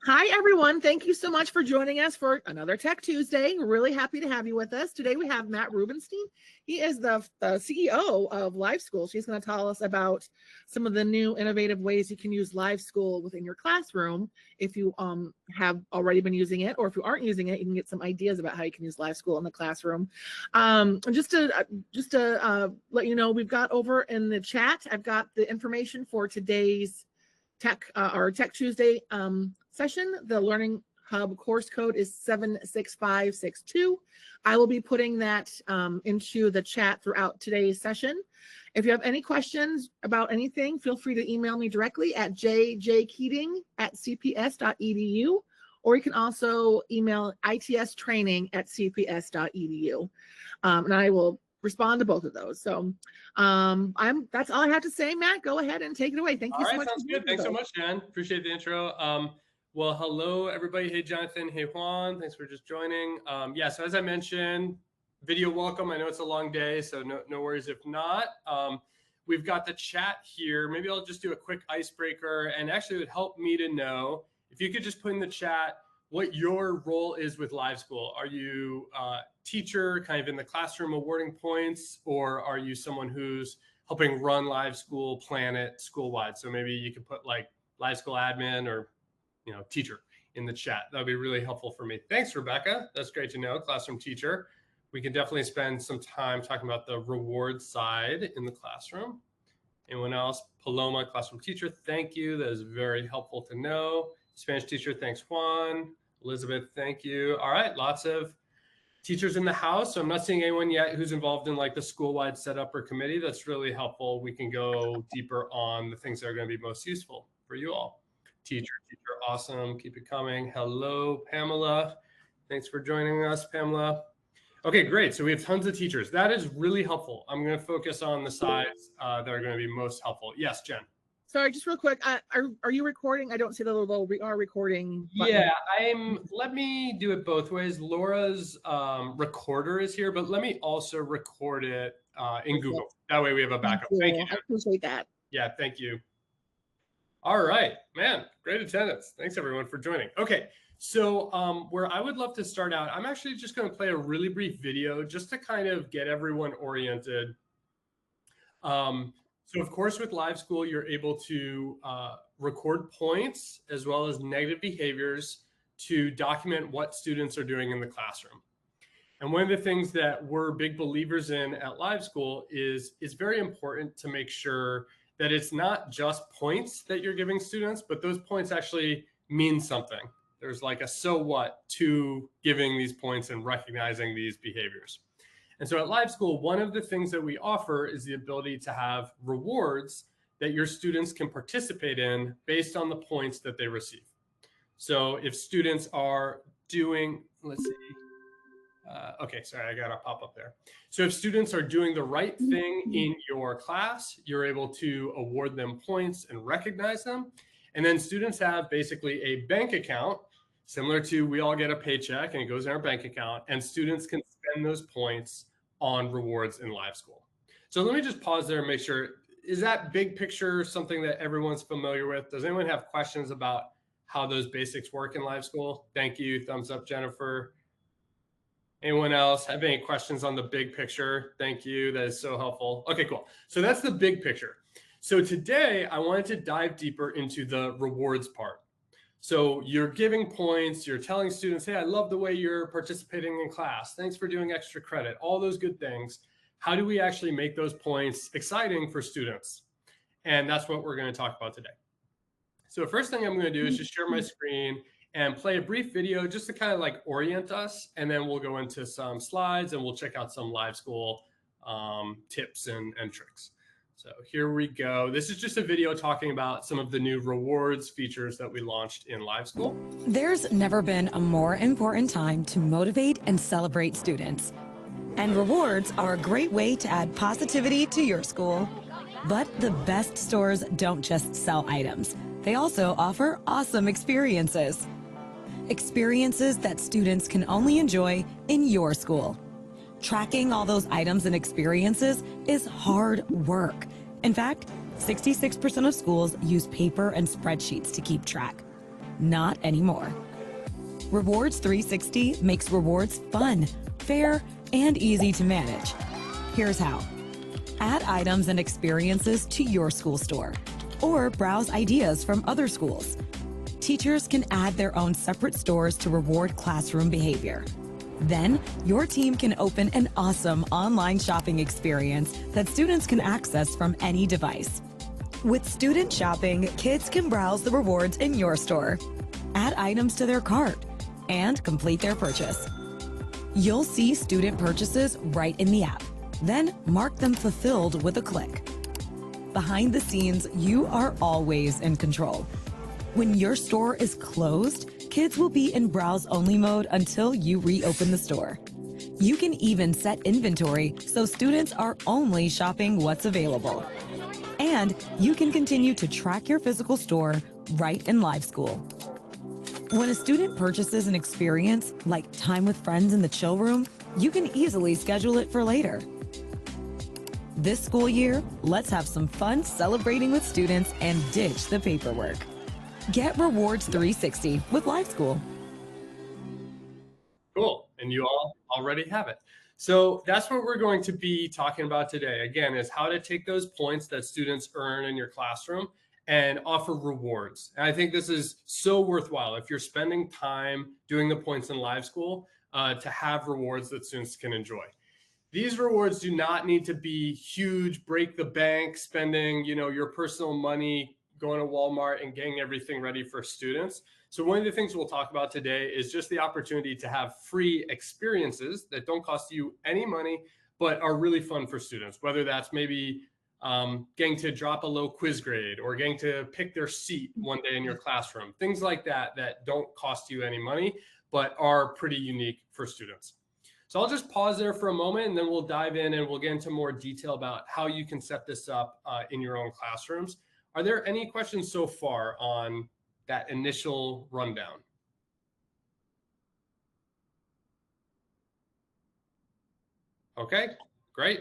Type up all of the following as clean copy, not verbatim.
Hi, everyone. Thank you so much for joining us for another Tech Tuesday. We're really happy to have you with us. Today we have Matt Rubinstein. He is the CEO of LiveSchool. She's going to tell us about some of the new innovative ways you can use LiveSchool within your classroom. If you have already been using it, or if you aren't using it, you can get some ideas about how you can use LiveSchool in the classroom. Just to let you know, we've got over in the chat, I've got the information for today's Tech Tuesday session. The Learning Hub course code is 76562. I will be putting that into the chat throughout today's session. If you have any questions about anything, feel free to email me directly at jkeating@cps.edu, or you can also email itstraining@cps.edu, and I will respond to both of those. So that's all I have to say. Matt, go ahead and take it away. Thank you so much. Sounds good. Thanks so much, Jen. Appreciate the intro. Well, hello, everybody. Hey, Jonathan. Hey, Juan. Thanks for just joining. Yeah, so as I mentioned, video welcome. I know it's a long day, so no worries if not. We've got the chat here. Maybe I'll just do a quick icebreaker, and actually it would help me to know if you could just put in the chat what your role is with LiveSchool. Are you a teacher kind of in the classroom awarding points, or are you someone who's helping run LiveSchool, plan it school-wide? So maybe you could put like LiveSchool admin or teacher in the chat. That would be really helpful for me. Thanks, Rebecca. That's great to know, classroom teacher. We can definitely spend some time talking about the reward side in the classroom. Anyone else? Paloma, classroom teacher, thank you. That is very helpful to know. Spanish teacher, thanks, Juan. Elizabeth, thank you. All right, lots of teachers in the house. So I'm not seeing anyone yet who's involved in like the school-wide setup or committee. That's really helpful. We can go deeper on the things that are going to be most useful for you all. Teacher, awesome. Keep it coming. Hello, Pamela. Thanks for joining us, Pamela. Okay, great. So we have tons of teachers. That is really helpful. I'm going to focus on the sides that are going to be most helpful. Yes, Jen. Sorry, just real quick. Are you recording? I don't see the little we are recording button. Yeah, let me do it both ways. Laura's recorder is here, but let me also record it in Google. That way we have a backup. Thank you. I appreciate that. Yeah, thank you. All right, man, great attendance. Thanks everyone for joining. Okay, so where I would love to start out, I'm actually just going to play a really brief video just to kind of get everyone oriented. So of course, with LiveSchool, you're able to record points as well as negative behaviors to document what students are doing in the classroom. And one of the things that we're big believers in at LiveSchool is it's very important to make sure that it's not just points that you're giving students, but those points actually mean something. There's like a so what to giving these points and recognizing these behaviors. And so at LiveSchool, one of the things that we offer is the ability to have rewards that your students can participate in based on the points that they receive. So if students are doing, let's see, okay, sorry, I got a pop up there. So if students are doing the right thing in your class, you're able to award them points and recognize them. And then students have basically a bank account similar to we all get a paycheck and it goes in our bank account, and students can spend those points on rewards in LiveSchool. So let me just pause there and make sure, is that big picture something that everyone's familiar with? Does anyone have questions about how those basics work in LiveSchool? Thank you, thumbs up, Jennifer. Anyone else have any questions on the big picture? Thank you, that is so helpful. Okay, cool. So that's the big picture. So today I wanted to dive deeper into the rewards part. So you're giving points, you're telling students, hey, I love the way you're participating in class. Thanks for doing extra credit, all those good things. How do we actually make those points exciting for students? And that's what we're going to talk about today. So first thing I'm going to do is just share my screen and play a brief video just to kind of like orient us. And then we'll go into some slides and we'll check out some LiveSchool tips and tricks. So here we go. This is just a video talking about some of the new rewards features that we launched in LiveSchool. There's never been a more important time to motivate and celebrate students. And rewards are a great way to add positivity to your school. But the best stores don't just sell items. They also offer awesome experiences. Experiences that students can only enjoy in your school. Tracking all those items and experiences is hard work. In fact, 66% of schools use paper and spreadsheets to keep track. Not anymore. Rewards360 makes rewards fun, fair, and easy to manage. Here's how. Add items and experiences to your school store, or browse ideas from other schools. Teachers can add their own separate stores to reward classroom behavior. Then, your team can open an awesome online shopping experience that students can access from any device. With Student Shopping, kids can browse the rewards in your store, add items to their cart, and complete their purchase. You'll see student purchases right in the app, then mark them fulfilled with a click. Behind the scenes, you are always in control. When your store is closed, kids will be in browse-only mode until you reopen the store. You can even set inventory so students are only shopping what's available. And you can continue to track your physical store right in LiveSchool. When a student purchases an experience, like time with friends in the chill room, you can easily schedule it for later. This school year, let's have some fun celebrating with students and ditch the paperwork. Get Rewards360 with LiveSchool. Cool. And you all already have it. So that's what we're going to be talking about today. Again, is how to take those points that students earn in your classroom and offer rewards. And I think this is so worthwhile if you're spending time doing the points in LiveSchool to have rewards that students can enjoy. These rewards do not need to be huge, break the bank, spending, your personal money, going to Walmart and getting everything ready for students. So one of the things we'll talk about today is just the opportunity to have free experiences that don't cost you any money, but are really fun for students, whether that's maybe getting to drop a low quiz grade or getting to pick their seat one day in your classroom, things like that that don't cost you any money, but are pretty unique for students. So I'll just pause there for a moment and then we'll dive in and we'll get into more detail about how you can set this up in your own classrooms. Are there any questions so far on that initial rundown? Okay, great.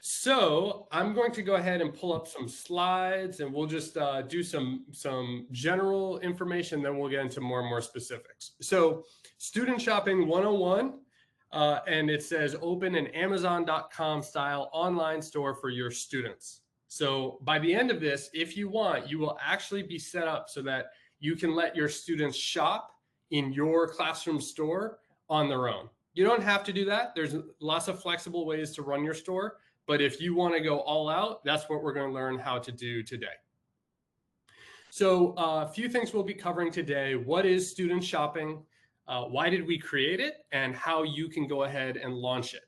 So I'm going to go ahead and pull up some slides and we'll just do some general information, then we'll get into more and more specifics. So Student Shopping 101, and it says open an Amazon.com style online store for your students. So by the end of this, if you want, you will actually be set up so that you can let your students shop in your classroom store on their own. You don't have to do that. There's lots of flexible ways to run your store. But if you want to go all out, that's what we're going to learn how to do today. So a few things we'll be covering today. What is Student Shopping? Why did we create it? And how you can go ahead and launch it.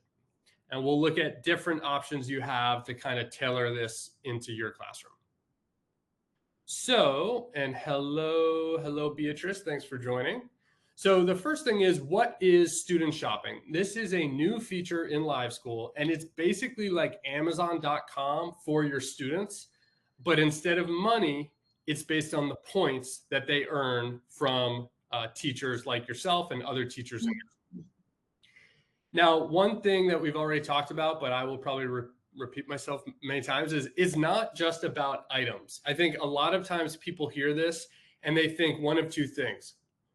And we'll look at different options you have to kind of tailor this into your classroom. So, and hello, Beatrice. Thanks for joining. So the first thing is, what is Student Shopping? This is a new feature in LiveSchool, and it's basically like Amazon.com for your students. But instead of money, it's based on the points that they earn from teachers like yourself and other teachers. Now, one thing that we've already talked about, but I will probably repeat myself many times, is it's not just about items. I think a lot of times people hear this and they think one of two things.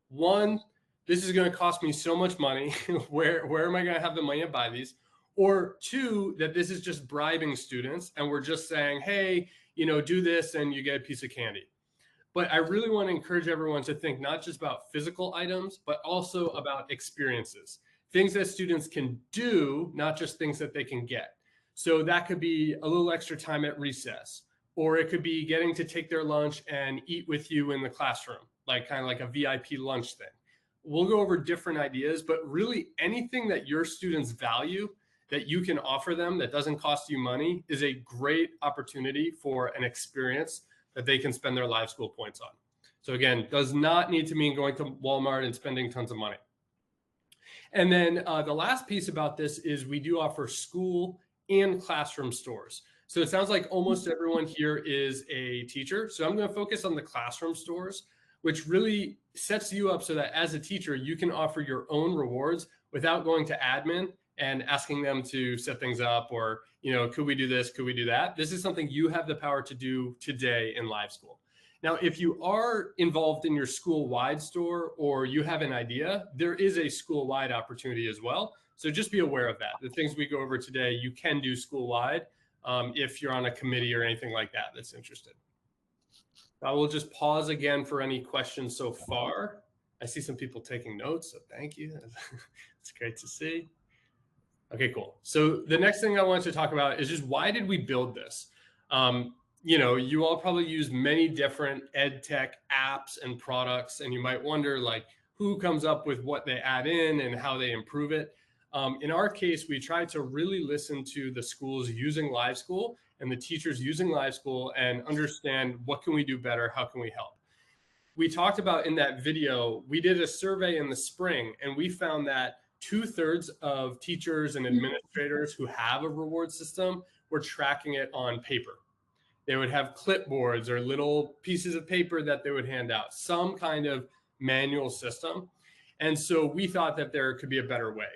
One, this is going to cost me so much money. Where am I going to have the money to buy these? Or two, that this is just bribing students and we're just saying, hey, do this and you get a piece of candy. But I really want to encourage everyone to think not just about physical items, but also about experiences. Things that students can do, not just things that they can get. So that could be a little extra time at recess, or it could be getting to take their lunch and eat with you in the classroom, kind of like a VIP lunch thing. We'll go over different ideas, but really anything that your students value that you can offer them that doesn't cost you money is a great opportunity for an experience that they can spend their LiveSchool points on. So again, does not need to mean going to Walmart and spending tons of money. And then the last piece about this is we do offer school and classroom stores. So it sounds like almost everyone here is a teacher. So I'm going to focus on the classroom stores, which really sets you up so that as a teacher, you can offer your own rewards without going to admin and asking them to set things up or, could we do this? Could we do that? This is something you have the power to do today in LiveSchool. Now, if you are involved in your school-wide store or you have an idea, there is a school-wide opportunity as well. So just be aware of that. The things we go over today, you can do school-wide if you're on a committee or anything like that that's interested. I will just pause again for any questions so far. I see some people taking notes, so thank you. It's great to see. Okay, cool. So the next thing I wanted to talk about is just why did we build this? You know, you all probably use many different ed tech apps and products, and you might wonder like who comes up with what they add in and how they improve it. In our case, we tried to really listen to the schools using LiveSchool and the teachers using LiveSchool and understand what can we do better, how can we help. We talked about in that video, we did a survey in the spring, and we found that 2/3 of teachers and administrators who have a reward system were tracking it on paper. They would have clipboards or little pieces of paper that they would hand out, some kind of manual system. And so we thought that there could be a better way.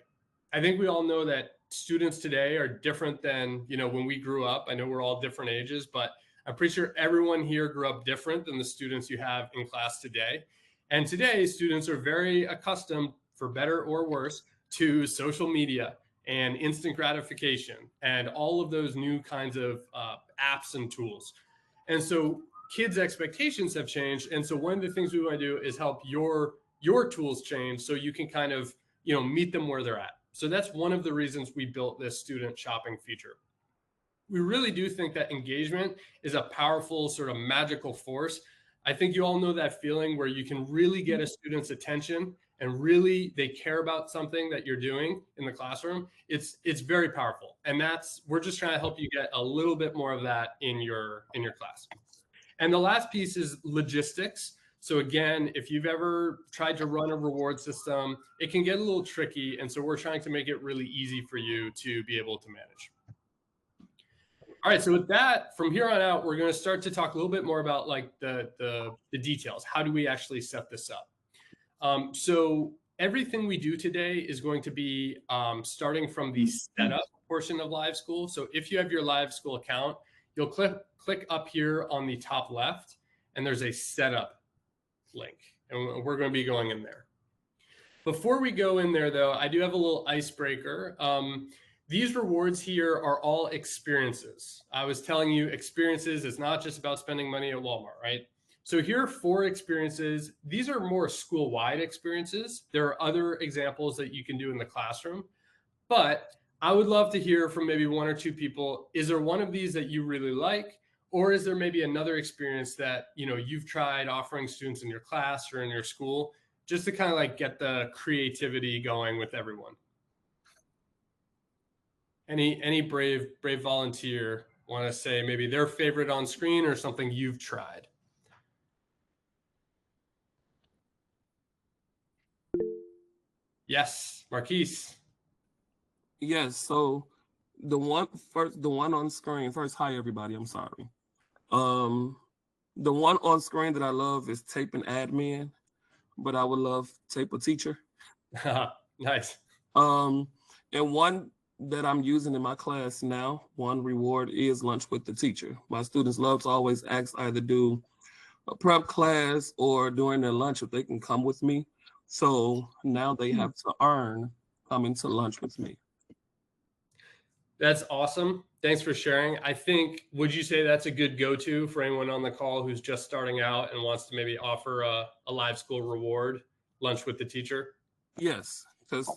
I think we all know that students today are different than, you know, when we grew up. I know we're all different ages, but I'm pretty sure everyone here grew up different than the students you have in class today. And today, students are very accustomed, for better or worse, to social media and instant gratification and all of those new kinds of apps and tools. And so kids' expectations have changed. And so one of the things we want to do is help your tools change so you can kind of, you know, meet them where they're at. So that's one of the reasons we built this student shopping feature. We really do think that engagement is a powerful sort of magical force. I think you all know that feeling where you can really get a student's attention and really they care about something that you're doing in the classroom. It's very powerful. And we're just trying to help you get a little bit more of that in your class. And the last piece is logistics. So again, if you've ever tried to run a reward system, it can get a little tricky. And so we're trying to make it really easy for you to be able to manage. All right, so with that, from here on out, we're going to start to talk a little bit more about like the details. How do we actually set this up? So everything we do today is going to be starting from the setup portion of LiveSchool. So if you have your LiveSchool account, you'll click up here on the top left, and there's a setup link, and we're going to be going in there. Before we go in there, though, I do have a little icebreaker. These rewards here are all experiences. I was telling you experiences is not just about spending money at Walmart, right? So here are 4 experiences. These are more school-wide experiences. There are other examples that you can do in the classroom, but I would love to hear from maybe 1 or 2 people. Is there one of these that you really like? Or is there maybe another experience that, you know, you've tried offering students in your class or in your school, just to kind of like get the creativity going with everyone? Any brave volunteer want to say maybe their favorite on screen or something you've tried? Yes, Marquise. Yes, so the one on screen first. Hi everybody, I'm sorry. The one on screen that I love is Tape an Admin, but I would love Tape a Teacher. Nice. And one that I'm using in my class now, one reward is Lunch with the Teacher. My students love to always ask either do a prep class or during their lunch if they can come with me. So now they have to earn coming to lunch with me. That's awesome. Thanks for sharing. I think, would you say that's a good go-to for anyone on the call who's just starting out and wants to maybe offer a LiveSchool reward, Lunch with the Teacher? Yes, because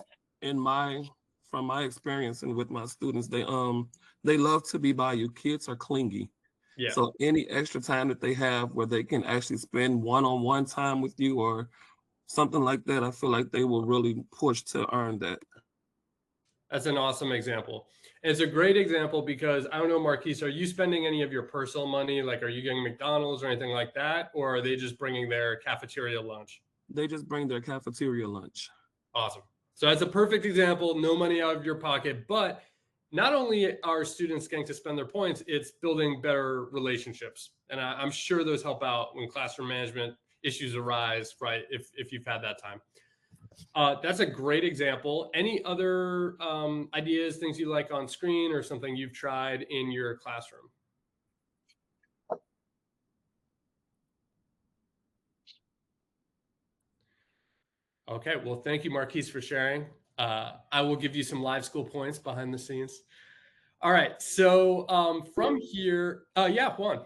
from my experience and with my students, they love to be by you. Kids are clingy. Yeah. So any extra time that they have where they can actually spend one-on-one time with you or something like that, I feel like they will really push to earn that. That's an awesome example. And it's a great example because I don't know, Marquise, are you spending any of your personal money? Like, are you getting McDonald's or anything like that? Or are they just bringing their cafeteria lunch? They just bring their cafeteria lunch. Awesome. So that's a perfect example, no money out of your pocket, but not only are students getting to spend their points, it's building better relationships. And I'm sure those help out when classroom management issues arise, right? If you've had that time. That's a great example. Any other ideas, things you like on screen or something you've tried in your classroom? Okay, well, thank you, Marquise, for sharing. I will give you some LiveSchool points behind the scenes. All right, so from here, yeah, Juan.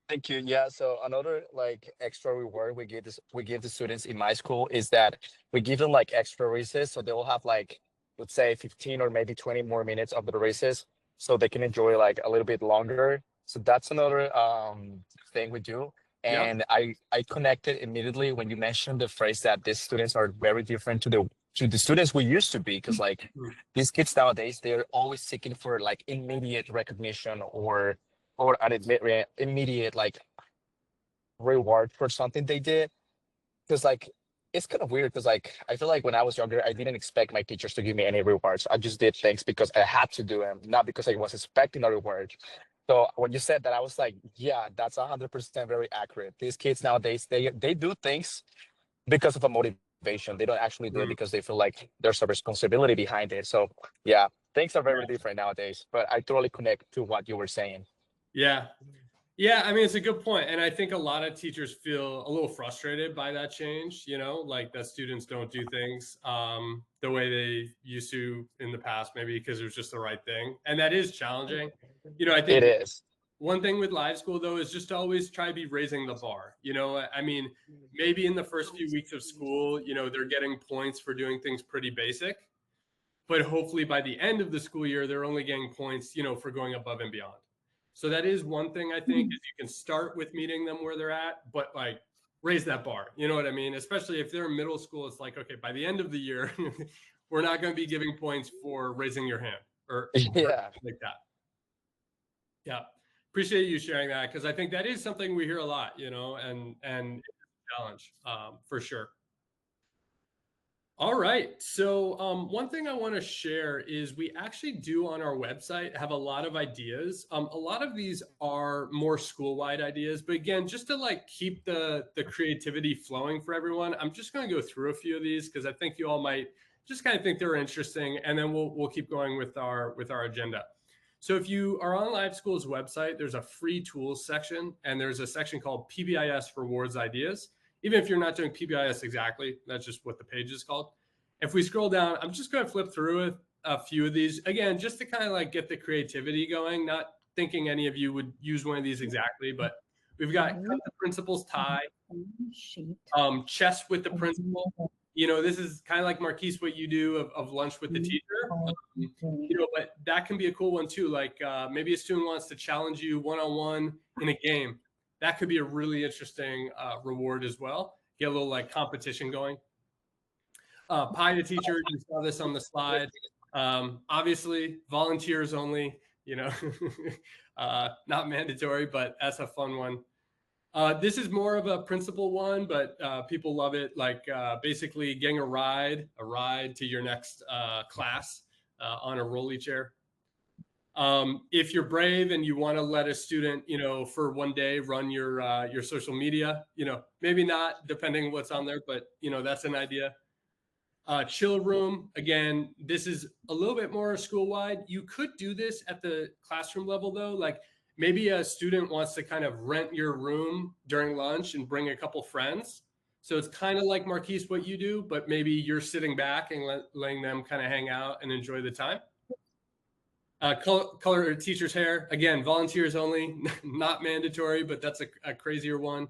Thank you. Yeah. So another like extra reward we give the students in my school is that we give them like extra races, so they will have like, let's say 15 or maybe 20 more minutes of the races, so they can enjoy like a little bit longer. So that's another thing we do. Yep. And I connected immediately when you mentioned the phrase that these students are very different to the students we used to be, because like these kids nowadays, they're always seeking for like immediate recognition or an immediate like reward for something they did. Because like it's kind of weird, because like I feel like when I was younger, I didn't expect my teachers to give me any rewards. I just did things because I had to do them, not because I was expecting a reward. So when you said that, I was like, yeah, that's 100% very accurate. These kids nowadays, they do things because of a motivation. They don't actually do it because they feel like there's a responsibility behind it. So yeah, things are very different nowadays. But I totally connect to what you were saying. Yeah. Yeah, I mean, it's a good point. And I think a lot of teachers feel a little frustrated by that change, like that students don't do things the way they used to in the past, maybe because it was just the right thing. And that is challenging. I think It is. one thing with LiveSchool, though, is just to always try to be raising the bar. I mean, maybe in the first few weeks of school, they're getting points for doing things pretty basic. But hopefully by the end of the school year, they're only getting points, for going above and beyond. So that is one thing I think is you can start with meeting them where they're at, but like raise that bar. You know what I mean? Especially if they're in middle school, it's like, okay, by the end of the year, we're not going to be giving points for raising your hand or Yeah. like that. Yeah. Appreciate you sharing that, because I think that is something we hear a lot, and it's a challenge for sure. All right. So one thing I want to share is we actually do on our website have a lot of ideas. A lot of these are more school-wide ideas, but again, just to like keep the creativity flowing for everyone, I'm just going to go through a few of these because I think you all might just kind of think they're interesting, and then we'll keep going with our agenda. So if you are on LiveSchool's website, there's a free tools section, and there's a section called PBIS Rewards Ideas. Even if you're not doing PBIS exactly, that's just what the page is called. If we scroll down, I'm just going to flip through a few of these. Again, just to kind of like get the creativity going, not thinking any of you would use one of these exactly, but we've got cut the principal's tie, chess with the principal. This is kind of like Marquise, what you do of lunch with the teacher. But that can be a cool one too. Like maybe a student wants to challenge you one-on-one in a game. That could be a really interesting reward as well. Get a little like competition going. Pie the teacher, you saw this on the slide. Obviously, volunteers only, not mandatory, but that's a fun one. This is more of a principal one, but people love it. Like basically getting a ride to your next class on a rolly chair. If you're brave and you want to let a student, for one day run your social media, maybe not depending on what's on there, but that's an idea. Chill room, again, this is a little bit more school-wide. You could do this at the classroom level though. Like maybe a student wants to kind of rent your room during lunch and bring a couple friends. So it's kind of like Marquise, what you do, but maybe you're sitting back and letting them kind of hang out and enjoy the time. Color teacher's hair, again, volunteers only, not mandatory, but that's a crazier one.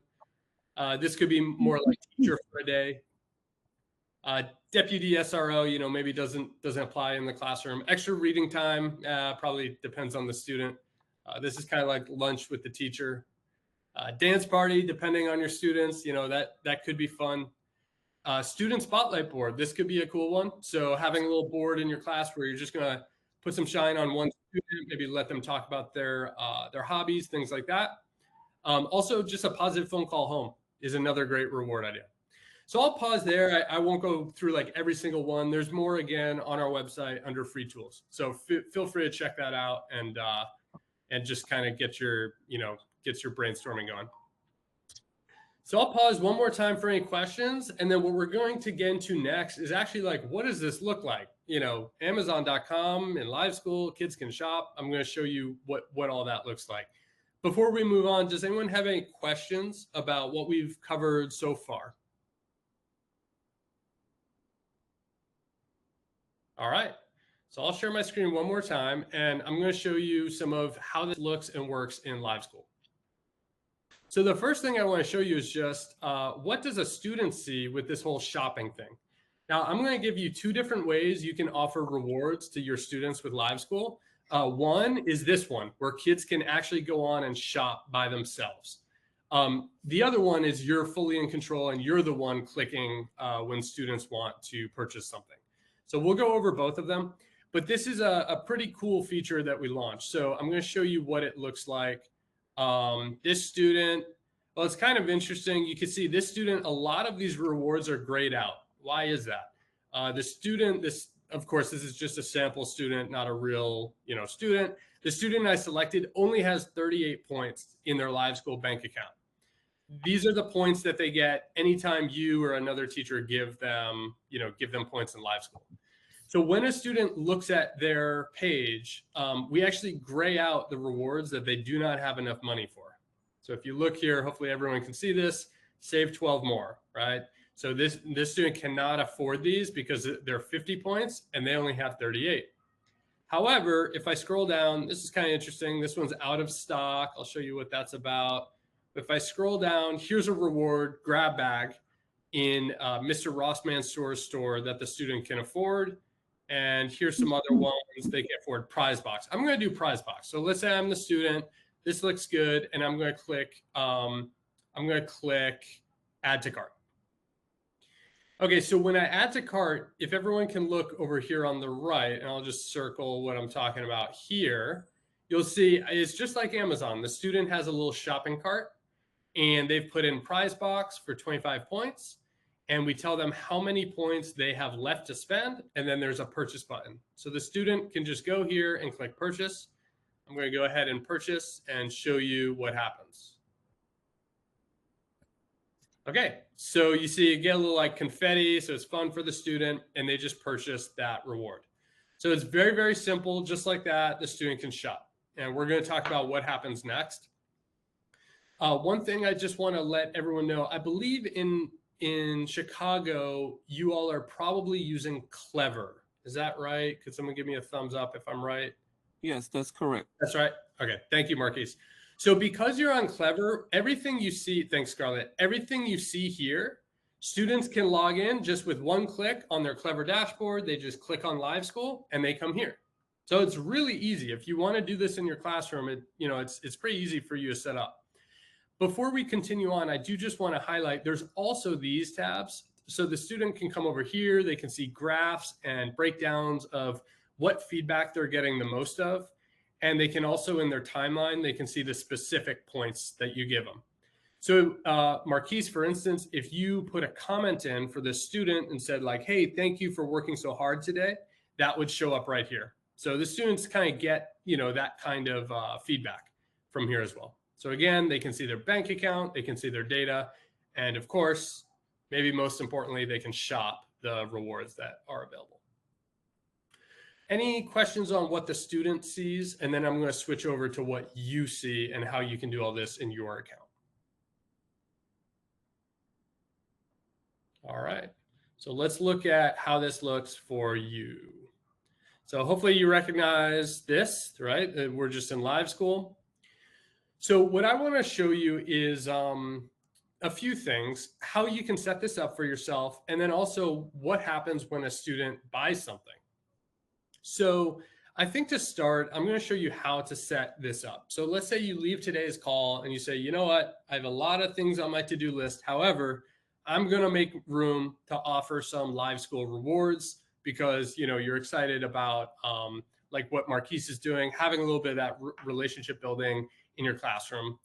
This could be more like teacher for a day. Deputy SRO, maybe doesn't apply in the classroom. Extra reading time probably depends on the student. This is kind of like lunch with the teacher. Dance party, depending on your students, that could be fun. Student spotlight board, this could be a cool one. So having a little board in your class where you're just gonna put some shine on one student, maybe let them talk about their hobbies, things like that. Also, just a positive phone call home is another great reward idea. So I'll pause there. I won't go through like every single one. There's more again on our website under free tools. So feel free to check that out and just kind of get your brainstorming going. So I'll pause one more time for any questions. And then what we're going to get into next is actually like, what does this look like? Amazon.com and LiveSchool, kids can shop. I'm going to show you what all that looks like. Before we move on, does anyone have any questions about what we've covered so far? All right. So I'll share my screen one more time, and I'm going to show you some of how this looks and works in LiveSchool. So the first thing I want to show you is just what does a student see with this whole shopping thing? Now, I'm going to give you two different ways you can offer rewards to your students with LiveSchool. One is this one, where kids can actually go on and shop by themselves. The other one is you're fully in control and you're the one clicking when students want to purchase something. So we'll go over both of them, but this is a pretty cool feature that we launched. So I'm going to show you what it looks like. This student, well, it's kind of interesting. You can see this student, a lot of these rewards are grayed out. Why is that? The student, of course, this is just a sample student, not a real, student. The student I selected only has 38 points in their LiveSchool bank account. These are the points that they get anytime you or another teacher give them points in LiveSchool. So when a student looks at their page, we actually gray out the rewards that they do not have enough money for. So if you look here, hopefully everyone can see this, save 12 more, right? So this student cannot afford these because they're 50 points and they only have 38. However, if I scroll down, this is kind of interesting. This one's out of stock. I'll show you what that's about. If I scroll down, here's a reward grab bag in Mr. Rossman's store that the student can afford. And here's some other ones they can afford. Prize box. I'm going to do prize box. So let's say I'm the student. This looks good, and I'm going to click. Add to cart. Okay, so when I add to cart, if everyone can look over here on the right, and I'll just circle what I'm talking about here, you'll see it's just like Amazon. The student has a little shopping cart, and they've put in prize box for 25 points. And we tell them how many points they have left to spend, and then there's a purchase button. So the student can just go here and click purchase. I'm going to go ahead and purchase and show you what happens. Okay, so you see you get a little like confetti, so it's fun for the student, and they just purchased that reward. So it's very, very simple. Just like that, the student can shop. And we're going to talk about what happens next. One thing I just want to let everyone know, I believe in Chicago, you all are probably using Clever. Is that right? Could someone give me a thumbs up if I'm right? Yes, that's correct. That's right. Okay. Thank you, Marquise. So because you're on Clever, everything you see, thanks, Scarlett, everything you see here, students can log in just with one click on their Clever dashboard. They just click on LiveSchool and they come here. So it's really easy. If you want to do this in your classroom, it's pretty easy for you to set up. Before we continue on, I do just want to highlight, there's also these tabs. So the student can come over here. They can see graphs and breakdowns of what feedback they're getting the most of. And they can also, in their timeline, they can see the specific points that you give them. So Marquise, for instance, if you put a comment in for the student and said like, hey, thank you for working so hard today, that would show up right here. So the students kind of get, that kind of feedback from here as well. So again, they can see their bank account, they can see their data, and of course, maybe most importantly, they can shop the rewards that are available. Any questions on what the student sees? And then I'm going to switch over to what you see and how you can do all this in your account. All right, so let's look at how this looks for you. So hopefully you recognize this, right? We're just in LiveSchool. So what I want to show you is a few things, how you can set this up for yourself, and then also what happens when a student buys something. So I think to start, I'm going to show you how to set this up. So let's say you leave today's call and you say, you know what, I have a lot of things on my to-do list. However, I'm going to make room to offer some LiveSchool rewards because, you're excited about like what Marquise is doing, having a little bit of that relationship building in your classroom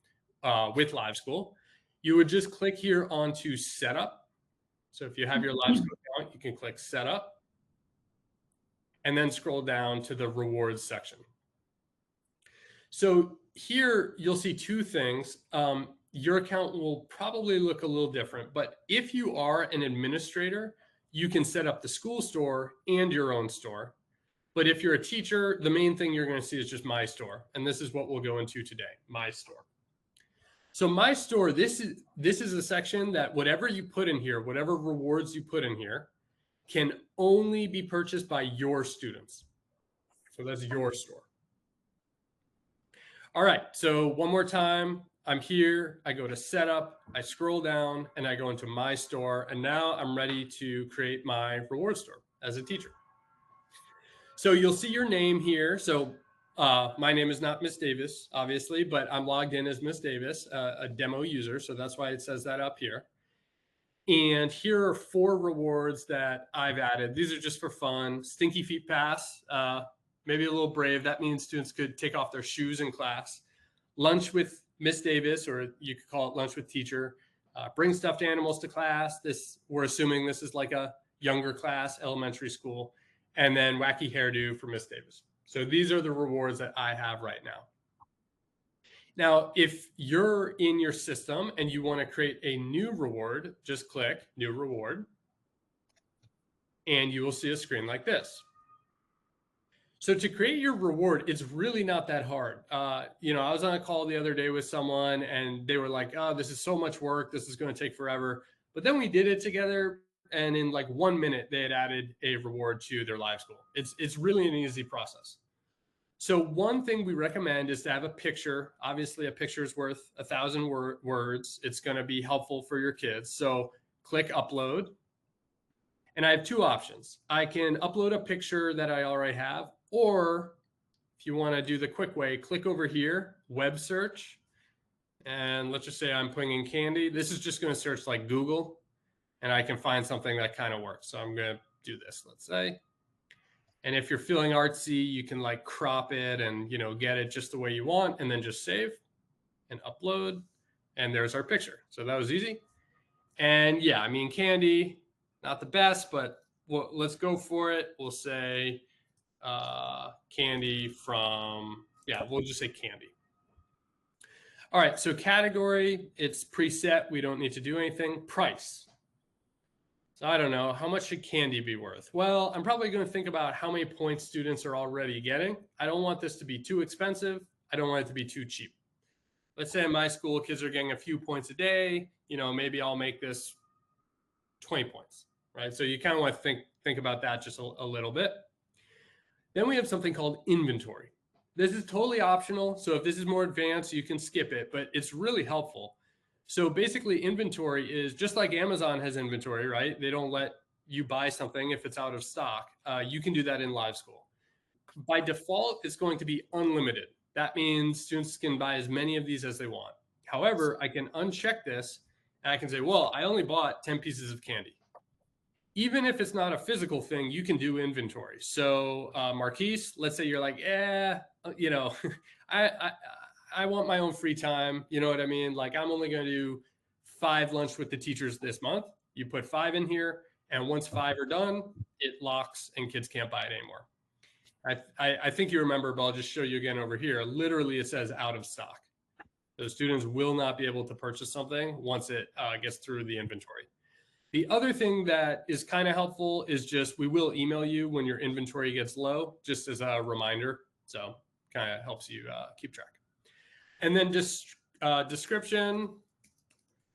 with LiveSchool. You would just click here onto setup. So if you have your LiveSchool account, you can click setup. And then scroll down to the rewards section. So here you'll see two things. Your account will probably look a little different, but if you are an administrator, you can set up the school store and your own store. But if you're a teacher, the main thing you're going to see is just My Store. And this is what we'll go into today, My Store. So My Store, this is a section that whatever you put in here, whatever rewards you put in here, can only be purchased by your students. So that's your store. All right, so one more time, I'm here, I go to setup, I scroll down, and I go into my store, and now I'm ready to create my reward store as a teacher. So you'll see your name here. So my name is not Miss Davis, obviously, but I'm logged in as Miss Davis, a demo user, so that's why it says that up here. And here are 4 rewards that I've added. These are just for fun. Stinky Feet Pass, maybe a little brave. That means students could take off their shoes in class. Lunch with Miss Davis, or you could call it lunch with teacher. Bring stuffed animals to class. We're assuming this is like a younger class, elementary school. And then wacky hairdo for Miss Davis. So these are the rewards that I have right now. Now, if you're in your system and you want to create a new reward, just click New Reward, and you will see a screen like this. So to create your reward, it's really not that hard. You know, I was on a call the other day with someone and they were like, oh, this is so much work. This is going to take forever. But then we did it together. And in like 1 minute, they had added a reward to their LiveSchool. It's really an easy process. So one thing we recommend is to have a picture. Obviously, a picture is worth 1,000 words. It's going to be helpful for your kids. So click upload. And I have 2 options. I can upload a picture that I already have, or if you want to do the quick way, click over here, web search. And let's just say I'm putting in candy. This is just going to search like Google, and I can find something that kind of works. So I'm going to do this, let's say. And if you're feeling artsy, you can like crop it and, you know, get it just the way you want, and then just save and upload. And there's our picture. So that was easy. And yeah, I mean, candy, not the best, but let's go for it. We'll say candy from, yeah, we'll just say candy. All right, so category, it's preset. We don't need to do anything. Price. So I don't know, how much should candy be worth? Well, I'm probably going to think about how many points students are already getting. I don't want this to be too expensive. I don't want it to be too cheap. Let's say in my school, kids are getting a few points a day. You know, maybe I'll make this 20 points, right? So you kind of want to think about that just a little bit. Then we have something called inventory. This is totally optional. So if this is more advanced, you can skip it, but it's really helpful. So basically inventory is just like Amazon has inventory, right? They don't let you buy something if it's out of stock. You can do that in LiveSchool. By default, it's going to be unlimited. That means students can buy as many of these as they want. However, I can uncheck this and I can say, well, I only bought 10 pieces of candy. Even if it's not a physical thing, you can do inventory. So Marquise, let's say you're like, you know, I want my own free time. You know what I mean? Like I'm only going to do 5 lunch with the teachers this month. You put 5 in here, and once 5 are done, it locks and kids can't buy it anymore. I think you remember, but I'll just show you again over here. Literally, it says out of stock. So students will not be able to purchase something once it gets through the inventory. The other thing that is kind of helpful is just we will email you when your inventory gets low, just as a reminder. So kind of helps you keep track. And then just description,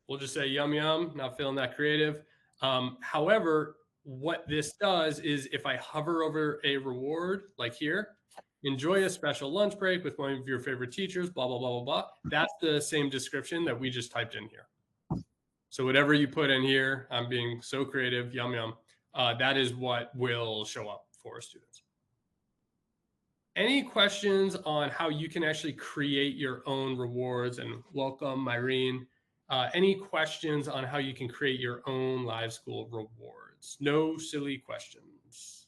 we'll just say yum yum, not feeling that creative. However, what this does is if I hover over a reward, like here, enjoy a special lunch break with one of your favorite teachers, blah, blah, blah, blah, blah. That's the same description that we just typed in here. So whatever you put in here, I'm being so creative, yum yum, that is what will show up for students. Any questions on how you can actually create your own rewards? And welcome, Myrene. Any questions on how you can create your own LiveSchool rewards? No silly questions.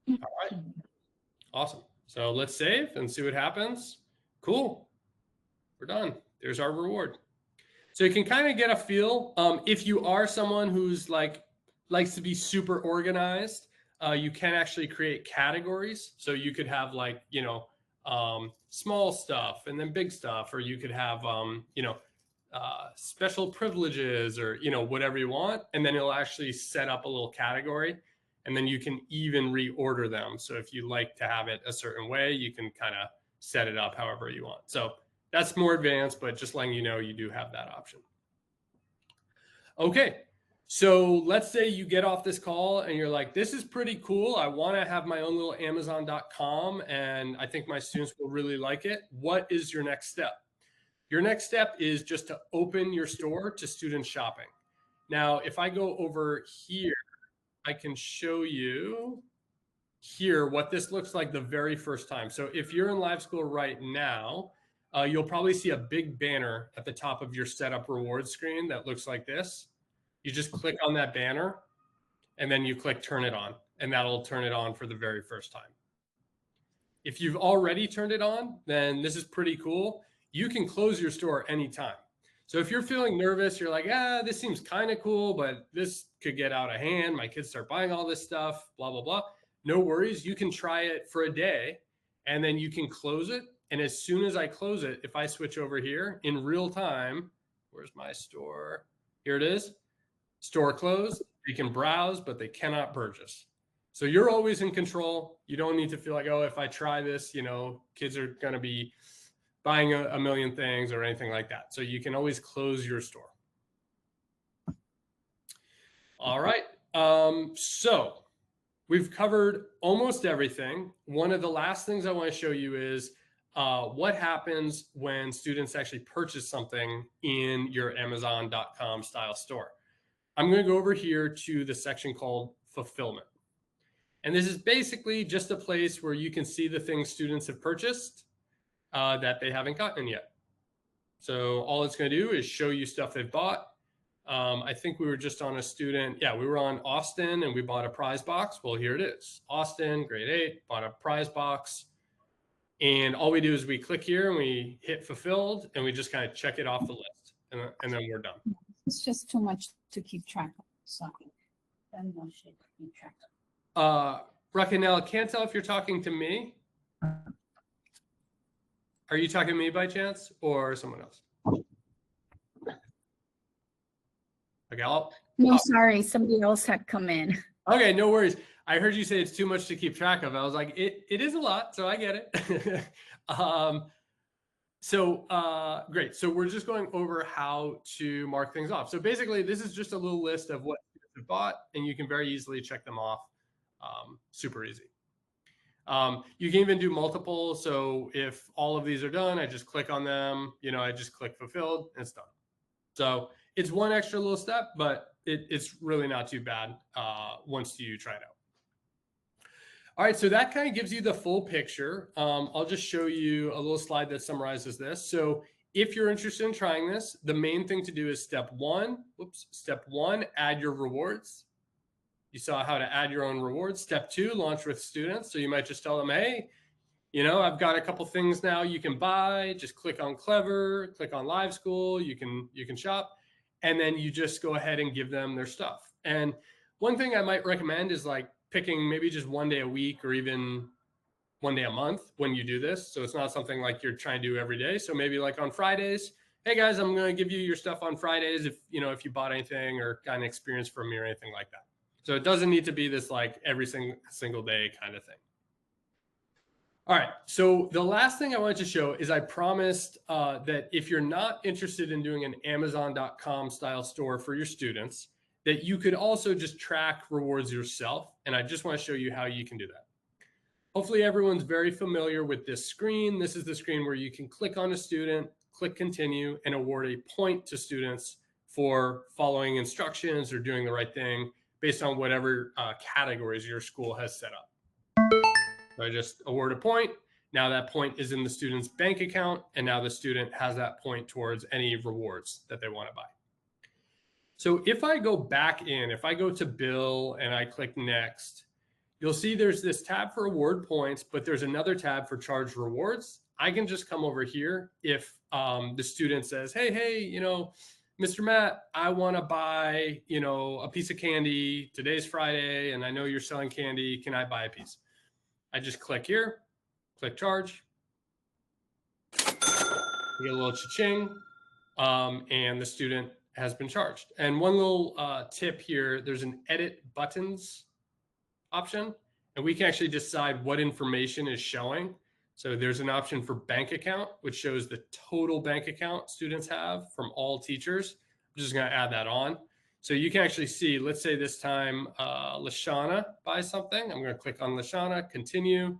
All right, awesome. So let's save and see what happens. Cool, we're done. There's our reward. So you can kind of get a feel. If you are someone who's likes to be super organized, you can actually create categories. So you could have like, you know, small stuff and then big stuff, or you could have, you know, special privileges, or, you know, whatever you want. And then it'll actually set up a little category, and then you can even reorder them. So if you like to have it a certain way, you can kind of set it up however you want. So that's more advanced, but just letting you know, you do have that option. Okay, so let's say you get off this call and you're like, this is pretty cool. I want to have my own little Amazon.com and I think my students will really like it. What is your next step? Your next step is just to open your store to Student Shopping. Now, if I go over here, I can show you here what this looks like the very first time. So if you're in LiveSchool right now, you'll probably see a big banner at the top of your setup reward screen that looks like this. You just click on that banner and then you click turn it on, and that'll turn it on for the very first time. If you've already turned it on, then this is pretty cool. You can close your store anytime. So if you're feeling nervous, you're like, this seems kind of cool, but this could get out of hand. My kids start buying all this stuff, blah, blah, blah. No worries. You can try it for a day and then you can close it. And as soon as I close it, if I switch over here in real time, where's my store? Here it is. Store closed. They can browse, but they cannot purchase. So you're always in control. You don't need to feel like, oh, if I try this, kids are going to be buying a million things or anything like that. So you can always close your store. All right. So we've covered almost everything. One of the last things I want to show you is what happens when students actually purchase something in your Amazon.com style store. I'm going to go over here to the section called Fulfillment. And this is basically just a place where you can see the things students have purchased that they haven't gotten yet. So all it's going to do is show you stuff they've bought. I think we were just on a student. Yeah, we were on Austin and we bought a prize box. Well, here it is. Austin, grade 8, bought a prize box. And all we do is we click here and we hit fulfilled and we just kind of check it off the list. And then we're done. It's just too much to keep track of. So then no shit to keep track of. Raquel, can't tell if you're talking to me. Are you talking to me by chance or someone else? Okay, No, sorry, somebody else had come in. Okay, no worries. I heard you say it's too much to keep track of. I was like, it is a lot, so I get it. Great. So we're just going over how to mark things off. So basically, this is just a little list of what you've bought, and you can very easily check them off. Super easy. You can even do multiple. So if all of these are done, I just click on them. I just click fulfilled, and it's done. So it's one extra little step, but it's really not too bad once you try it out. All right, so that kind of gives you the full picture. I'll just show you a little slide that summarizes this. So if you're interested in trying this, the main thing to do is step one, add your rewards. You saw how to add your own rewards. Step 2, launch with students. So you might just tell them, hey, I've got a couple things now you can buy. Just click on Clever, click on LiveSchool. You can shop, and then you just go ahead and give them their stuff. And one thing I might recommend is like picking maybe just one day a week or even one day a month when you do this. So it's not something like you're trying to do every day. So maybe like on Fridays, hey guys, I'm going to give you your stuff on Fridays if you bought anything or got an experience from me or anything like that. So it doesn't need to be this like every single day kind of thing. All right, so the last thing I wanted to show is I promised that if you're not interested in doing an Amazon.com style store for your students, that you could also just track rewards yourself. And I just want to show you how you can do that. Hopefully everyone's very familiar with this screen. This is the screen where you can click on a student, click continue, and award a point to students for following instructions or doing the right thing based on whatever categories your school has set up. So I just award a point. Now that point is in the student's bank account, and now the student has that point towards any rewards that they want to buy. So if I go back in, if I go to bill and I click next, you'll see there's this tab for award points, but there's another tab for charge rewards. I can just come over here if the student says, hey, Mr. Matt, I want to buy, a piece of candy. Today's Friday, and I know you're selling candy. Can I buy a piece? I just click here, click charge. You get a little cha-ching, and the student has been charged. And one little tip here, there's an edit buttons option, and we can actually decide what information is showing. So there's an option for bank account, which shows the total bank account students have from all teachers. I'm just going to add that on. So you can actually see, let's say this time, Lashana buys something. I'm going to click on Lashana, continue.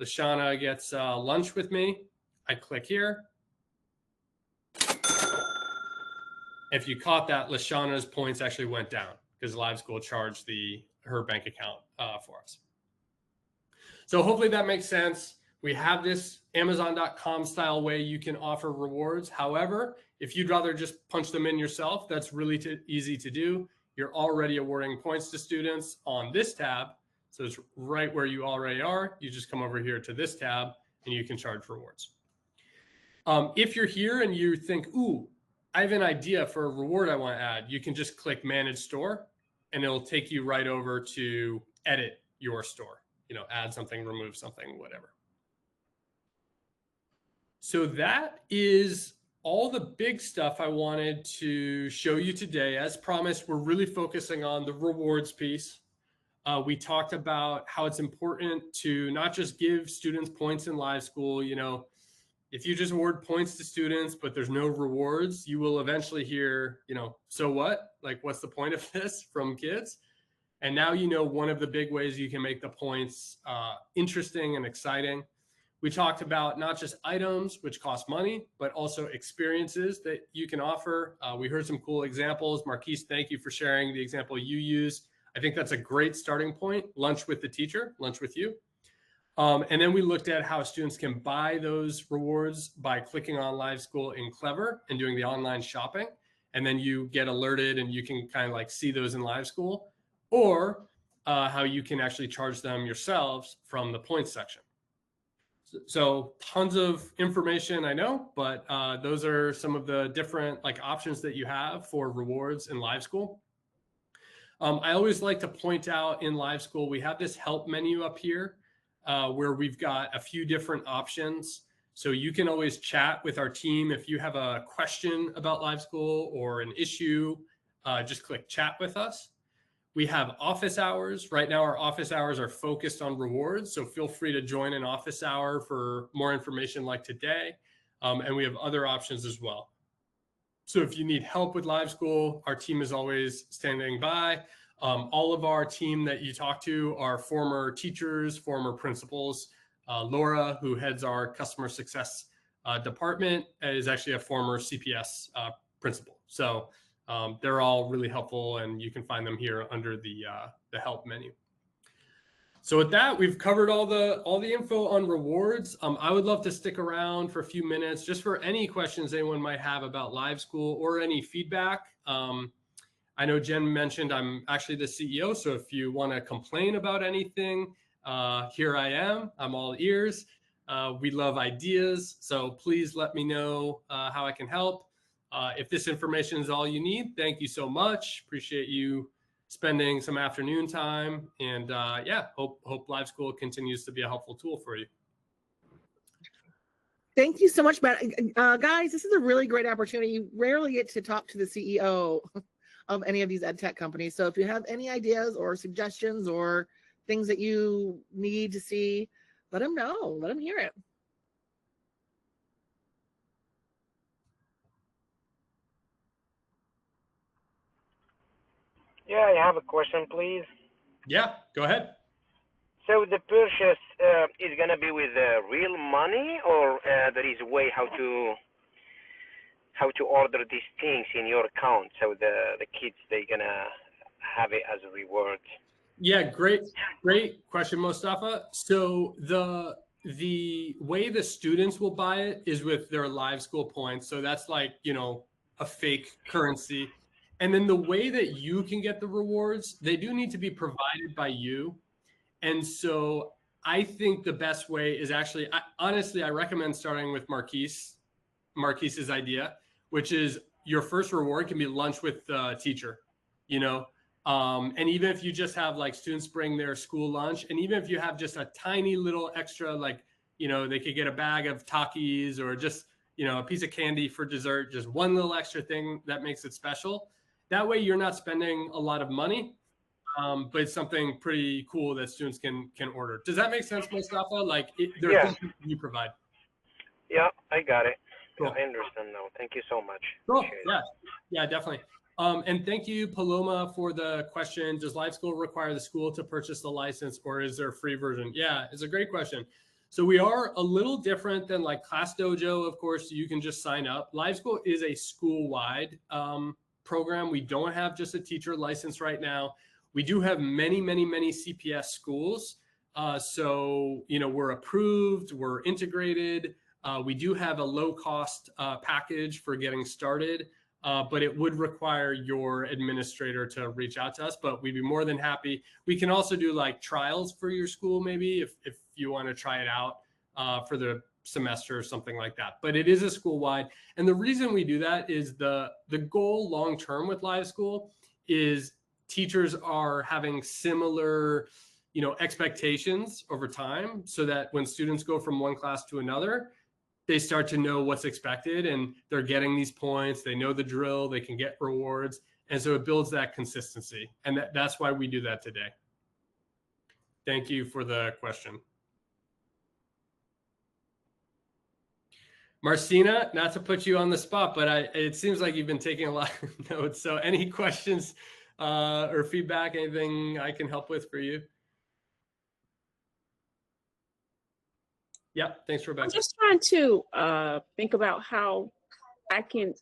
Lashana gets lunch with me. I click here. If you caught that, Lashana's points actually went down because LiveSchool charged her bank account for us. So hopefully that makes sense. We have this Amazon.com style way you can offer rewards. However, if you'd rather just punch them in yourself, that's really easy to do. You're already awarding points to students on this tab. So it's right where you already are. You just come over here to this tab and you can charge rewards. If you're here and you think, ooh, I have an idea for a reward I want to add, you can just click Manage Store and it'll take you right over to edit your store. Add something, remove something, whatever. So that is all the big stuff I wanted to show you today. As promised, we're really focusing on the rewards piece. We talked about how it's important to not just give students points in LiveSchool. If you just award points to students, but there's no rewards, you will eventually hear, so what? Like, what's the point of this from kids? And now one of the big ways you can make the points interesting and exciting. We talked about not just items, which cost money, but also experiences that you can offer. We heard some cool examples. Marquise, thank you for sharing the example you used. I think that's a great starting point. Lunch with the teacher, lunch with you. And then we looked at how students can buy those rewards by clicking on LiveSchool in Clever and doing the online shopping. And then you get alerted and you can kind of like see those in LiveSchool, or how you can actually charge them yourselves from the points section. So tons of information, I know, but those are some of the different options that you have for rewards in LiveSchool. I always like to point out in LiveSchool, we have this help menu up here where we've got a few different options. So you can always chat with our team. If you have a question about LiveSchool or an issue, just click chat with us. We have office hours. Right now, our office hours are focused on rewards. So feel free to join an office hour for more information like today. And we have other options as well. So if you need help with LiveSchool, our team is always standing by. All of our team that you talk to are former teachers, former principals. Laura, who heads our customer success department, is actually a former CPS principal. So they're all really helpful, and you can find them here under the help menu. So with that, we've covered all the info on rewards. I would love to stick around for a few minutes just for any questions anyone might have about LiveSchool or any feedback. I know Jen mentioned I'm actually the CEO, so if you want to complain about anything, here I am. I'm all ears. We love ideas, so please let me know how I can help. If this information is all you need, thank you so much. Appreciate you spending some afternoon time, and yeah, hope LiveSchool continues to be a helpful tool for you. Thank you so much, Matt. Guys, this is a really great opportunity. You rarely get to talk to the CEO of any of these ed tech companies. So if you have any ideas or suggestions or things that you need to see, let them know. Let them hear it. Yeah, I have a question, please. Yeah, go ahead. So the purchase is gonna be with real money, or there is a way how to order these things in your account, so the kids they're gonna have it as a reward? Yeah, great question, Mostafa. So the way the students will buy it is with their LiveSchool points. So that's like, a fake currency. And then the way that you can get the rewards, they do need to be provided by you. And so I think the best way is actually, honestly, I recommend starting with Marquise's idea, which is your first reward can be lunch with the teacher, and even if you just have students bring their school lunch, and even if you have just a tiny little extra, they could get a bag of Takis or just, a piece of candy for dessert, just one little extra thing that makes it special. That way you're not spending a lot of money, but it's something pretty cool that students can order. Does that make sense, Mostafa? There are things you provide. Yeah, I got it. Cool. I understand now. Thank you so much. Cool. Yeah, definitely. And thank you, Paloma, for the question. Does LiveSchool require the school to purchase the license, or is there a free version? Yeah, it's a great question. So we are a little different than like Class Dojo. Of course, you can just sign up. LiveSchool is a school-wide program. We don't have just a teacher license right now. We do have many, many, many CPS schools. So, you know, we're approved, we're integrated. We do have a low-cost package for getting started. But it would require your administrator to reach out to us, but we'd be more than happy. We can also do like trials for your school, maybe if you want to try it out for the semester or something like that. But it is a school-wide. And the reason we do that is the goal long-term with LiveSchool is teachers are having similar, you know, expectations over time, so that when students go from one class to another, they start to know what's expected and they're getting these points. They know the drill, they can get rewards. And so it builds that consistency. And that's why we do that today. Thank you for the question. Marcina, not to put you on the spot, but it seems like you've been taking a lot of notes. So any questions or feedback, anything I can help with for you? Yeah, thanks, Rebecca. I'm just trying to think about how I can,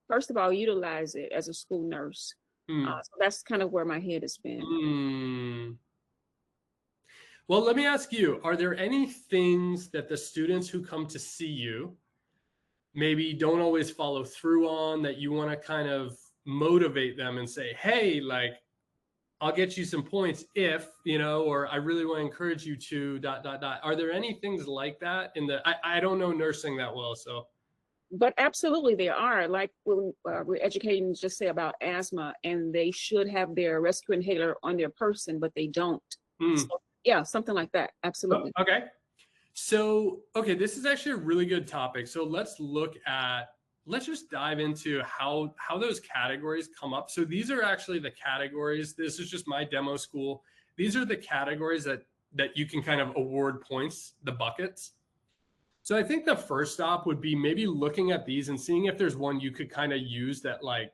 first of all, utilize it as a school nurse. So that's kind of where my head has been. Well, let me ask you, are there any things that the students who come to see you maybe don't always follow through on, that you want to kind of motivate them and say, hey, like, I'll get you some points if, you know, or I really want to encourage you to ... Are there any things like that in the, I don't know nursing that well, so. But absolutely there are. Like when we're educating, just say about asthma, and they should have their rescue inhaler on their person, but they don't. So, yeah, something like that. Absolutely. Oh, okay. So, okay, this is actually a really good topic. So let's just dive into how those categories come up. So these are actually the categories. This is just my demo school. These are the categories that you can kind of award points, the buckets. So I think the first stop would be maybe looking at these and seeing if there's one you could kind of use that like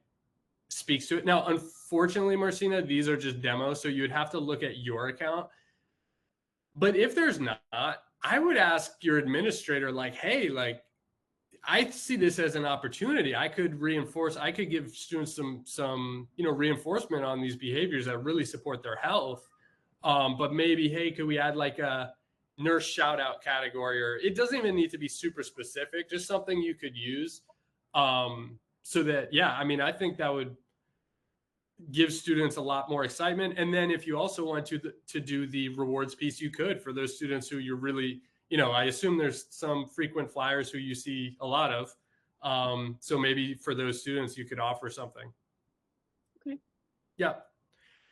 speaks to it. Now, unfortunately, Marcina, these are just demos. So you would have to look at your account. But if there's not, I would ask your administrator, like, hey, like, I see this as an opportunity. I could give students some, you know, reinforcement on these behaviors that really support their health. But maybe, hey, could we add like a nurse shout out category, or it doesn't even need to be super specific, just something you could use. So that, yeah, I mean, I think that would give students a lot more excitement. And then if you also want to do the rewards piece, you could, for those students who you're really, you know, I assume there's some frequent flyers who you see a lot of. So maybe for those students, you could offer something. Okay. Yeah.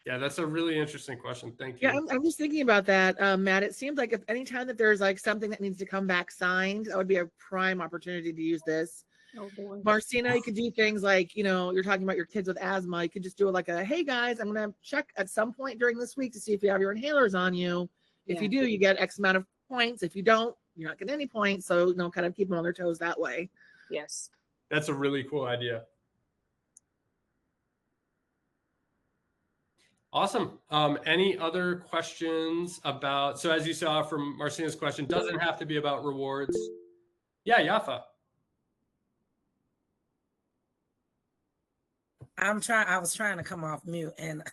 Yeah, that's a really interesting question. Thank you. Yeah, I'm just thinking about that, Matt. It seems like if anytime that there's like something that needs to come back signed, that would be a prime opportunity to use this. Oh boy. Marcina, you could do things like, you know, you're talking about your kids with asthma. You could just do it like a, hey guys, I'm going to check at some point during this week to see if you have your inhalers on you. If you do, you get X amount of points. If you don't, you're not getting any points. So, you know, kind of keep them on their toes that way. Yes. That's a really cool idea. Awesome. Any other questions about, so as you saw from Marcina's question, doesn't have to be about rewards. Yeah, Yafa. I was trying to come off mute and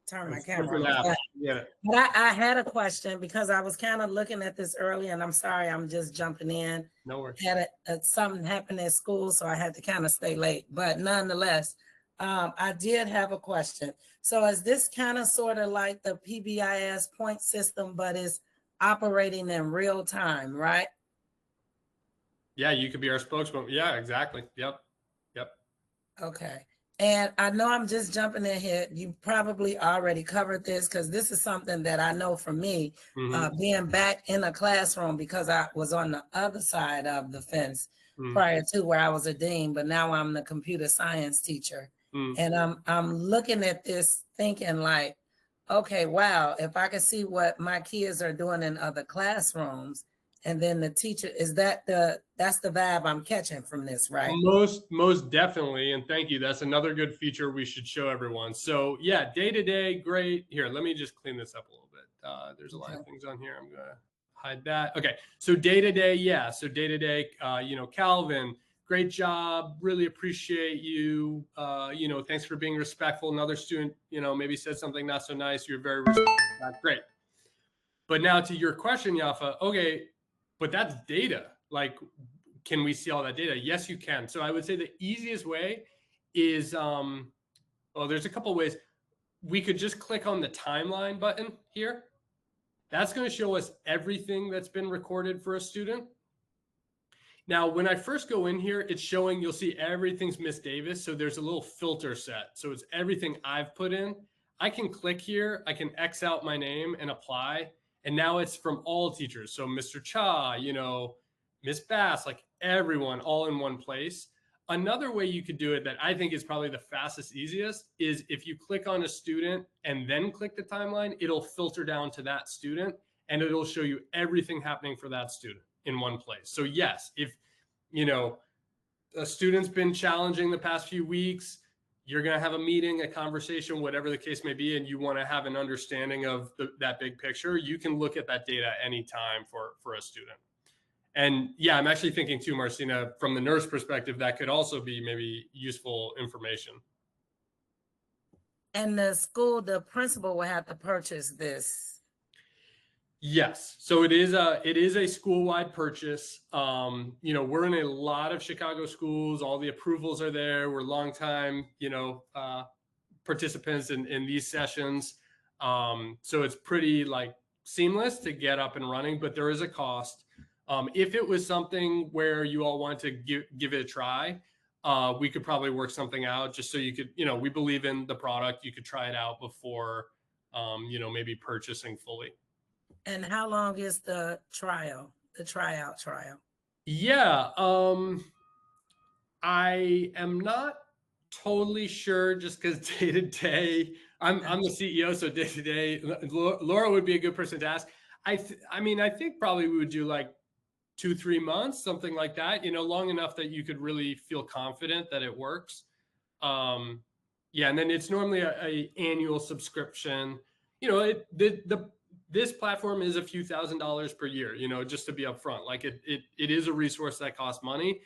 turn my camera off. Yeah. But I had a question because I was kind of looking at this earlier, and I'm sorry, I'm just jumping in. No worries. Had something happen at school, so I had to kind of stay late. But nonetheless, I did have a question. So is this kind of sort of like the PBIS point system, but is operating in real time, right? Yeah, you could be our spokesman. Yeah, exactly. Yep. Okay. And I know I'm just jumping in here. You probably already covered this because this is something that I know for me, being back in a classroom, because I was on the other side of the fence prior to where I was a dean, but now I'm the computer science teacher. And I'm looking at this thinking like, okay, wow, if I can see what my kids are doing in other classrooms And then the teacher, that's the vibe I'm catching from this, right? Most definitely. And thank you. That's another good feature we should show everyone. So yeah, day-to-day, great. Here, let me just clean this up a little bit. There's a lot of things on here. I'm going to hide that. Okay. So day-to-day. Yeah. So day-to-day, Calvin, great job. Really appreciate you. Thanks for being respectful. Another student, maybe said something not so nice. You're very respectful. Great. But now to your question, Yafa, okay, but that's data. Like, can we see all that data? Yes, you can. So I would say the easiest way is, there's a couple of ways. We could just click on the timeline button here. That's going to show us everything that's been recorded for a student. Now, when I first go in here, it's showing, you'll see everything's Miss Davis. So there's a little filter set. So it's everything I've put in. I can click here. I can X out my name and apply. And now it's from all teachers. So Mr. Cha, Miss Bass, like everyone all in one place. Another way you could do it that I think is probably the fastest, easiest is if you click on a student and then click the timeline, it'll filter down to that student and it'll show you everything happening for that student in one place. So yes, if, a student's been challenging the past few weeks, you're going to have a meeting, a conversation, whatever the case may be, and you want to have an understanding of that big picture, you can look at that data anytime for a student. And yeah, I'm actually thinking too, Marcina, from the nurse perspective, that could also be maybe useful information. And the principal will have to purchase this. Yes. So it is a school-wide purchase. We're in a lot of Chicago schools. All the approvals are there. We're longtime, participants in these sessions. So it's pretty seamless to get up and running, but there is a cost. If it was something where you all want to give it a try, we could probably work something out just so you could, we believe in the product. You could try it out before, maybe purchasing fully. And how long is the tryout trial? Yeah. I am not totally sure just because day to day, I'm the CEO. So day to day, Laura would be a good person to ask. I think probably we would do 2-3 months, something like that, long enough that you could really feel confident that it works. And then it's normally a annual subscription. This platform is a few $1,000s per year, just to be upfront. It is a resource that costs money.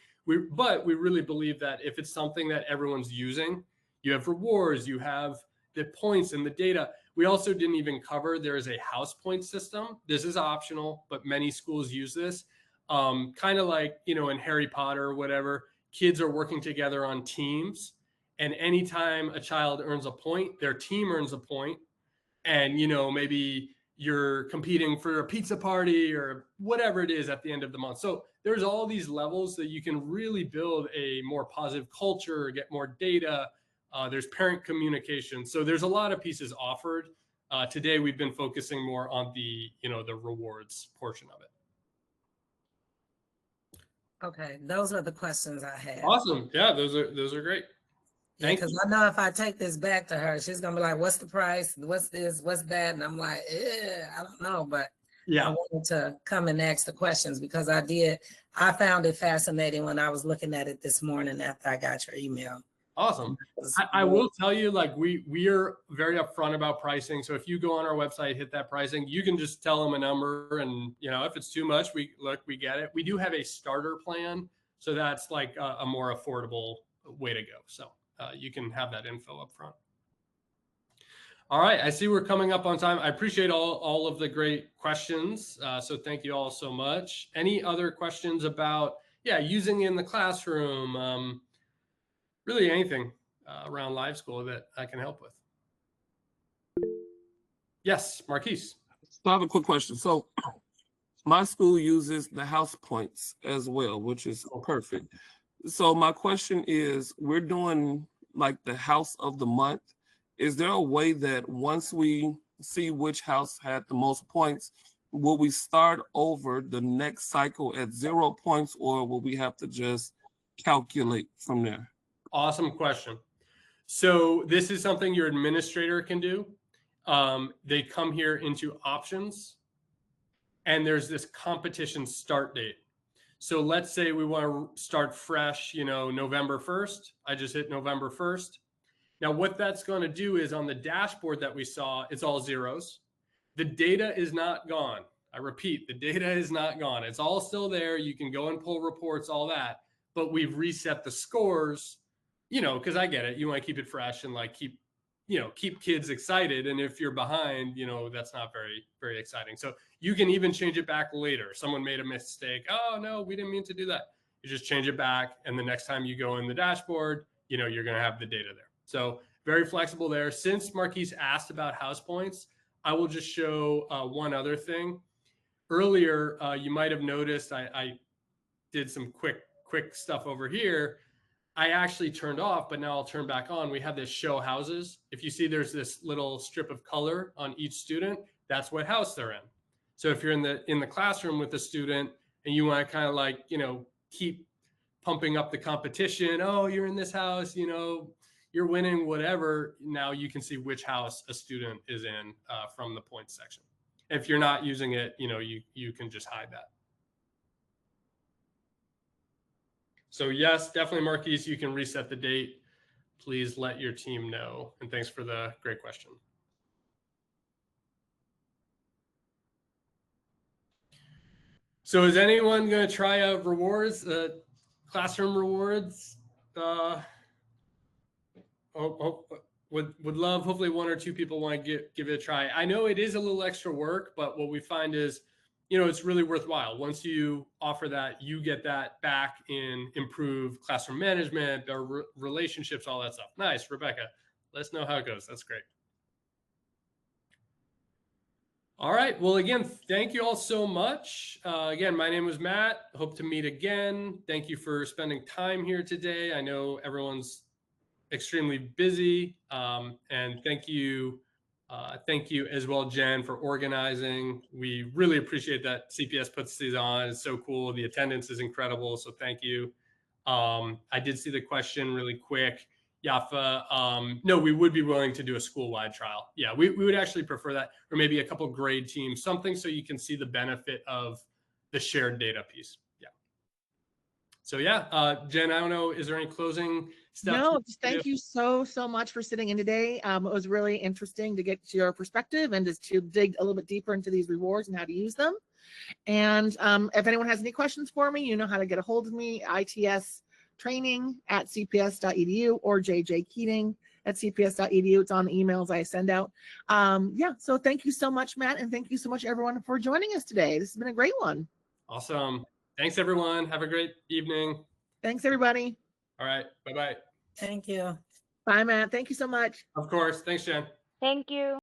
But we really believe that if it's something that everyone's using, you have rewards, you have the points and the data. We also didn't even cover, there is a house point system. This is optional, but many schools use this. Kind of like, in Harry Potter or whatever, kids are working together on teams. And anytime a child earns a point, their team earns a point. And, maybe you're competing for a pizza party or whatever it is at the end of the month. So there's all these levels that you can really build a more positive culture, get more data. There's parent communication. So there's a lot of pieces offered. Today, we've been focusing more on the rewards portion of it. Okay, those are the questions I had. Awesome. Yeah, those are great. Because I know if I take this back to her, she's gonna be like, "What's the price? What's this? What's that?" And I'm like, I don't know, but I wanted to come and ask the questions because I found it fascinating when I was looking at it this morning after I got your email. Awesome. I will tell you, we are very upfront about pricing. So if you go on our website, hit that pricing, you can just tell them a number, and if it's too much, we get it. We do have a starter plan, so that's a more affordable way to go. So. You can have that info up front. All right, I see we're coming up on time. I appreciate all of the great questions. So thank you all so much. Any other questions about, using it in the classroom, really anything around LiveSchool that I can help with? Yes, Marquise. So I have a quick question. So my school uses the house points as well, which is perfect. So my question is, we're doing the house of the month. Is there a way that once we see which house had the most points, will we start over the next cycle at 0 points, or will we have to just calculate from there? Awesome question. So this is something your administrator can do. They come here into options, and there's this competition start date. So let's say we want to start fresh, November 1st. I just hit November 1st. Now, what that's going to do is on the dashboard that we saw, it's all zeros. The data is not gone. I repeat, the data is not gone. It's all still there. You can go and pull reports, all that, but we've reset the scores, because I get it. You want to keep it fresh and keep kids excited. And if you're behind, that's not very, very exciting. So you can even change it back later. Someone made a mistake. Oh no, we didn't mean to do that. You just change it back. And the next time you go in the dashboard, you're going to have the data there. So very flexible there. Since Marquise asked about house points, I will just show one other thing. Earlier, you might have noticed I did some quick stuff over here. I actually turned off, but now I'll turn back on. We have this show houses. If you see there's this little strip of color on each student, that's what house they're in. So if you're in the classroom with a student and you want to kind of keep pumping up the competition, oh, you're in this house, you're winning, whatever. Now you can see which house a student is in from the points section. If you're not using it, you can just hide that. So yes, definitely, Marquise, you can reset the date. Please let your team know. And thanks for the great question. So is anyone going to try out rewards, classroom rewards? Would love, hopefully one or two people want to give it a try. I know it is a little extra work, but what we find is, it's really worthwhile. Once you offer that, you get that back in improved classroom management, relationships, all that stuff. Nice, Rebecca. Let us know how it goes. That's great. All right. Well, again, thank you all so much. Again, my name was Matt. Hope to meet again. Thank you for spending time here today. I know everyone's extremely busy. And thank you as well, Jen, for organizing. We really appreciate that CPS puts these on. It's so cool. The attendance is incredible. So thank you. I did see the question really quick. Yafa, no, we would be willing to do a school-wide trial. Yeah, we would actually prefer that, or maybe a couple grade teams, something so you can see the benefit of the shared data piece. Yeah. So yeah, Jen, I don't know, is there any closing stuff? No, just thank you so much for sitting in today. It was really interesting to get your perspective and just to dig a little bit deeper into these rewards and how to use them. And if anyone has any questions for me, you know how to get a hold of me, itstraining@cps.edu or jjkeating@cps.edu. It's on the emails I send out. Yeah, so thank you so much, Matt, and thank you so much, everyone, for joining us today. This has been a great one. Awesome. Thanks, everyone. Have a great evening. Thanks, everybody. All right. Bye-bye. Thank you. Bye, Matt. Thank you so much. Of course. Thanks, Jen. Thank you.